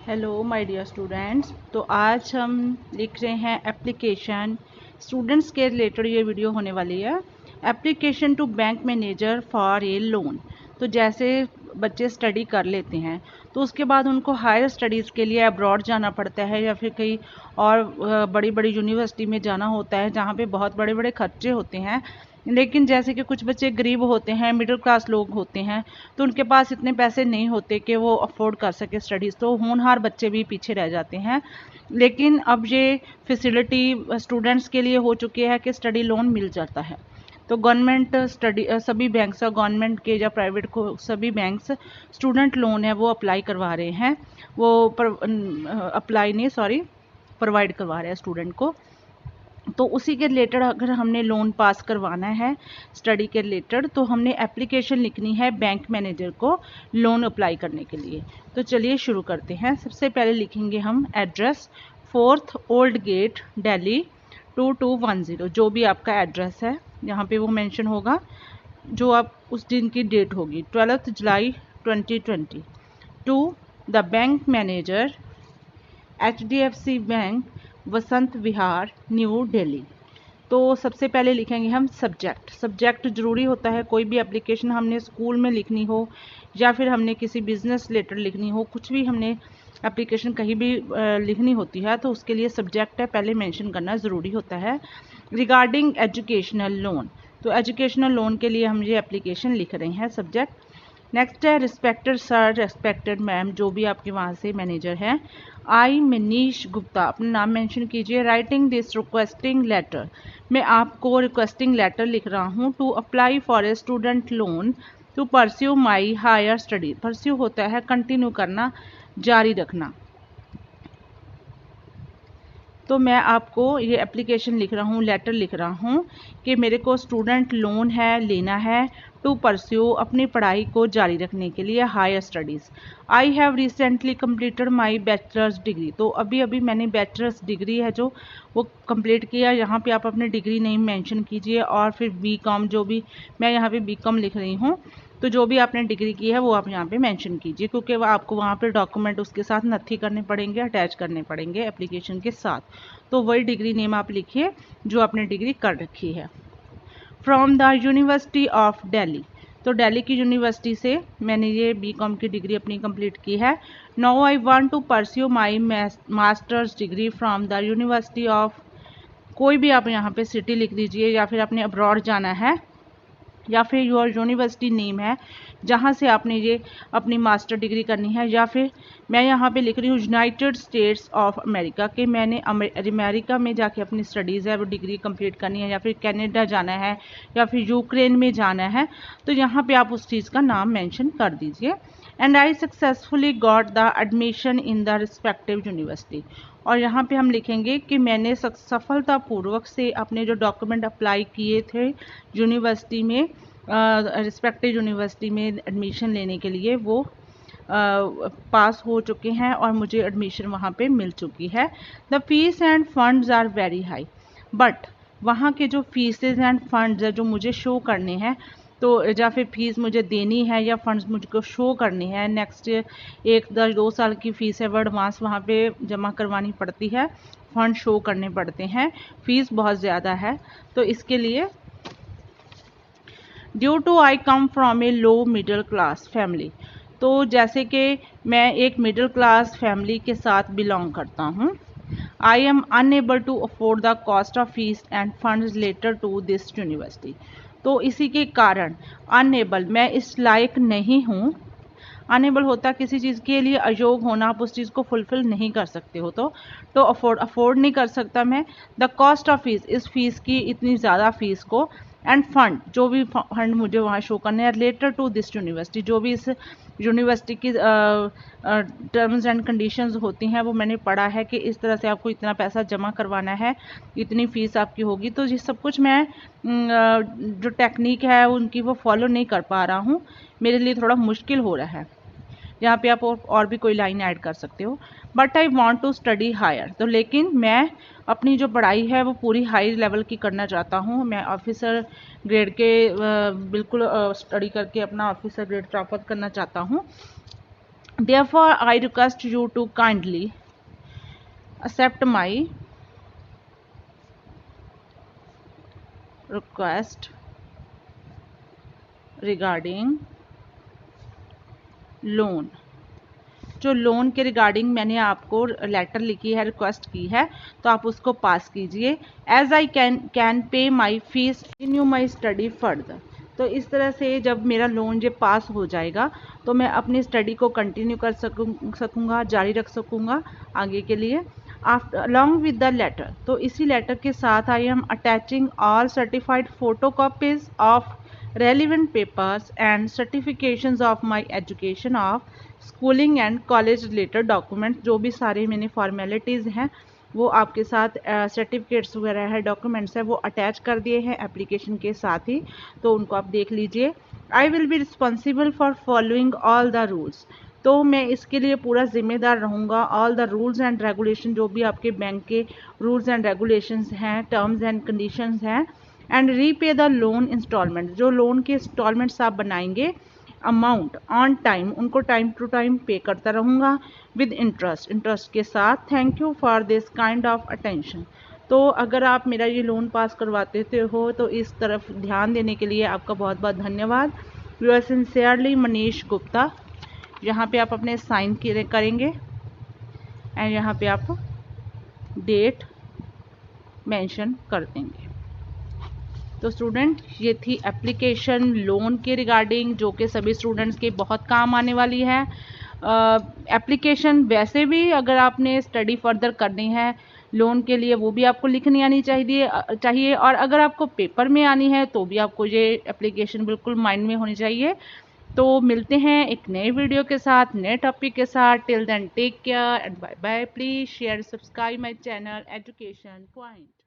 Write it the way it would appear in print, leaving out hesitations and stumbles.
Hello my dear students. तो आज हम लिख रहे हैं एप्लीकेशन स्टूडेंट्स के रिलेटेड। ये वीडियो होने वाली है application to bank manager for a loan. तो जैसे बच्चे स्टडी कर लेते हैं तो उसके बाद उनको हायर स्टडीज़ के लिए अब्रॉड जाना पड़ता है या फिर कहीं और बड़ी बड़ी यूनिवर्सिटी में जाना होता है जहाँ पे बहुत बड़े बड़े खर्चे होते हैं। लेकिन जैसे कि कुछ बच्चे गरीब होते हैं, मिडिल क्लास लोग होते हैं, तो उनके पास इतने पैसे नहीं होते कि वो अफोर्ड कर सके स्टडीज़, तो होनहार बच्चे भी पीछे रह जाते हैं। लेकिन अब ये फैसिलिटी स्टूडेंट्स के लिए हो चुकी है कि स्टडी लोन मिल जाता है। तो गवर्नमेंट स्टडी सभी बैंक्स, गवर्नमेंट के या प्राइवेट को सभी बैंक्स स्टूडेंट लोन है वो अप्लाई करवा रहे हैं। वो अप्लाई नहीं, सॉरी, प्रोवाइड करवा रहे हैं स्टूडेंट को। तो उसी के रिलेटेड अगर हमने लोन पास करवाना है स्टडी के रिलेटेड, तो हमने एप्लीकेशन लिखनी है बैंक मैनेजर को लोन अप्लाई करने के लिए। तो चलिए शुरू करते हैं। सबसे पहले लिखेंगे हम address 4th old gate Delhi 2210, जो भी आपका एड्रेस है यहाँ पे वो मेंशन होगा, जो आप उस दिन की डेट होगी 12 जुलाई 2020 to the bank manager HDFC bank Vasant Vihar New Delhi. तो सबसे पहले लिखेंगे हम सब्जेक्ट ज़रूरी होता है। कोई भी एप्लीकेशन हमने स्कूल में लिखनी हो या फिर हमने किसी बिजनेस रिलेटेड लिखनी हो, कुछ भी हमने एप्लीकेशन कहीं भी लिखनी होती है तो उसके लिए सब्जेक्ट है पहले मेंशन करना ज़रूरी होता है। रिगार्डिंग एजुकेशनल लोन, तो एजुकेशनल लोन के लिए हम ये एप्लीकेशन लिख रहे हैं, सब्जेक्ट। नेक्स्ट है रिस्पेक्टेड सर, रिस्पेक्टेड मैम, जो भी आपके वहाँ से मैनेजर हैं। आई मनीष गुप्ता, अपना नाम मेंशन कीजिए। राइटिंग दिस रिक्वेस्टिंग लेटर, मैं आपको रिक्वेस्टिंग लेटर लिख रहा हूँ to apply for a student loan to pursue my higher study. Pursue होता है कंटिन्यू करना, जारी रखना। तो मैं आपको ये एप्लीकेशन लिख रहा हूँ, लेटर लिख रहा हूँ कि मेरे को स्टूडेंट लोन है लेना है टू परस्यू, अपनी पढ़ाई को जारी रखने के लिए higher studies. I have recently completed my bachelors degree, तो अभी अभी मैंने बैचलर्स डिग्री है जो वो कंप्लीट किया। यहाँ पे आप अपनी डिग्री नेम मेंशन कीजिए और फिर बीकॉम, जो भी मैं यहाँ पे बीकॉम लिख रही हूँ, तो जो भी आपने डिग्री की है वो आप यहाँ पे मेंशन कीजिए, क्योंकि वो आपको वहाँ पे डॉक्यूमेंट उसके साथ नथी करने पड़ेंगे, अटैच करने पड़ेंगे एप्लीकेशन के साथ। तो वही डिग्री नेम आप लिखिए जो आपने डिग्री कर रखी है। From the university of Delhi, तो दिल्ली की यूनिवर्सिटी से मैंने ये बीकॉम की डिग्री अपनी कंप्लीट की है। Now I want to pursue my masters degree from the university of, कोई भी आप यहाँ पे सिटी लिख दीजिए, या फिर आपने अब्रॉड जाना है या फिर योर यूनिवर्सिटी नेम है जहाँ से आपने ये अपनी मास्टर डिग्री करनी है। या फिर मैं यहाँ पे लिख रही हूँ यूनाइटेड स्टेट्स ऑफ अमेरिका, कि मैंने अमेरिका में जाके अपनी स्टडीज़ है वो डिग्री कंप्लीट करनी है, या फिर कनाडा जाना है, या फिर यूक्रेन में जाना है, तो यहाँ पे आप उस चीज़ का नाम मेंशन कर दीजिए। And I successfully got the admission in the respective university, और यहाँ पे हम लिखेंगे कि मैंने सफलतापूर्वक से अपने जो डॉक्यूमेंट अप्लाई किए थे यूनिवर्सिटी में, रिस्पेक्टिव यूनिवर्सिटी में एडमिशन लेने के लिए, वो पास हो चुके हैं और मुझे एडमिशन वहाँ पे मिल चुकी है। The fees and funds are very high, but वहाँ के जो फीसेस एंड फंड्स है जो मुझे शो करने हैं, तो या फिर फीस मुझे देनी है या फंड्स मुझको शो करने हैं, नेक्स्ट 1-2 साल की फ़ीस है वो एडवांस वहाँ पे जमा करवानी पड़ती है, फंड शो करने पड़ते हैं, फ़ीस बहुत ज़्यादा है। तो इसके लिए due to I come from a low middle class family, तो जैसे कि मैं एक मिडिल क्लास फैमिली के साथ बिलोंग करता हूँ। I am unable to afford the cost of fees and funds related to this university, तो इसी के कारण अनएबल, मैं इस लायक नहीं हूँ। अनेबल होता किसी चीज़ के लिए अयोग्य होना, आप उस चीज़ को फुलफिल नहीं कर सकते हो, तो अफोर्ड नहीं कर सकता मैं द कॉस्ट ऑफ फीस, इस फीस की इतनी ज़्यादा फीस को, एंड फंड, जो भी फंड मुझे वहाँ शो करने हैं, रिलेटेड टू दिस यूनिवर्सिटी, जो भी इस यूनिवर्सिटी की टर्म्स एंड कंडीशंस होती हैं वो मैंने पढ़ा है कि इस तरह से आपको इतना पैसा जमा करवाना है, इतनी फ़ीस आपकी होगी। तो ये सब कुछ मैं जो टेक्निक है उनकी वो फॉलो नहीं कर पा रहा हूँ, मेरे लिए थोड़ा मुश्किल हो रहा है। यहाँ पे आप और भी कोई लाइन ऐड कर सकते हो। But I want to study higher, तो लेकिन मैं अपनी जो पढ़ाई है वो पूरी हाई लेवल की करना चाहता हूँ। मैं ऑफिसर ग्रेड के बिल्कुल स्टडी करके अपना ऑफिसर ग्रेड प्राप्त करना चाहता हूँ। Therefore, I request you to kindly accept my request regarding loan. जो लोन के रिगार्डिंग मैंने आपको लेटर लिखी है, रिक्वेस्ट की है, तो आप उसको पास कीजिए। As I can pay my fees continue my study further. तो इस तरह से जब मेरा लोन जो पास हो जाएगा तो मैं अपनी स्टडी को कंटिन्यू कर सकूँगा, जारी रख सकूँगा आगे के लिए। After along with the letter, तो इसी लेटर के साथ I am attaching all certified photocopies of relevant papers and certifications of my education of schooling and college related document. जो भी सारे मैंने फॉर्मेलिटीज़ हैं वो आपके साथ सर्टिफिकेट्स वगैरह है, डॉक्यूमेंट्स है, वो अटैच कर दिए हैं एप्लीकेशन के साथ ही, तो उनको आप देख लीजिए। I will be responsible for following all the rules, तो मैं इसके लिए पूरा जिम्मेदार रहूँगा। All the rules and regulation, जो भी आपके बैंक के रूल्स एंड रेगुलेशंस हैं, टर्म्स एंड कंडीशंस हैं। And repay the loan installment, जो लोन के इंस्टॉलमेंट्स आप बनाएंगे अमाउंट ऑन टाइम, उनको टाइम टू टाइम पे करता रहूँगा विद इंटरेस्ट के साथ। Thank you for this kind of attention. तो अगर आप मेरा ये लोन पास करवाते हो तो इस तरफ ध्यान देने के लिए आपका बहुत बहुत धन्यवाद। Yours sincerely Manish Gupta. यहाँ पे आप अपने साइन करेंगे एंड यहाँ पे आप डेट मेंशन कर देंगे। तो स्टूडेंट, ये थी एप्लीकेशन लोन के रिगार्डिंग, जो कि सभी स्टूडेंट्स के बहुत काम आने वाली है। एप्लीकेशन वैसे भी अगर आपने स्टडी फर्दर करनी है लोन के लिए, वो भी आपको लिखनी आनी चाहिए, और अगर आपको पेपर में आनी है तो भी आपको ये एप्लीकेशन बिल्कुल माइंड में होनी चाहिए। तो मिलते हैं एक नए वीडियो के साथ, नए टॉपिक के साथ। Till then take care and bye bye. Please share subscribe my channel education point.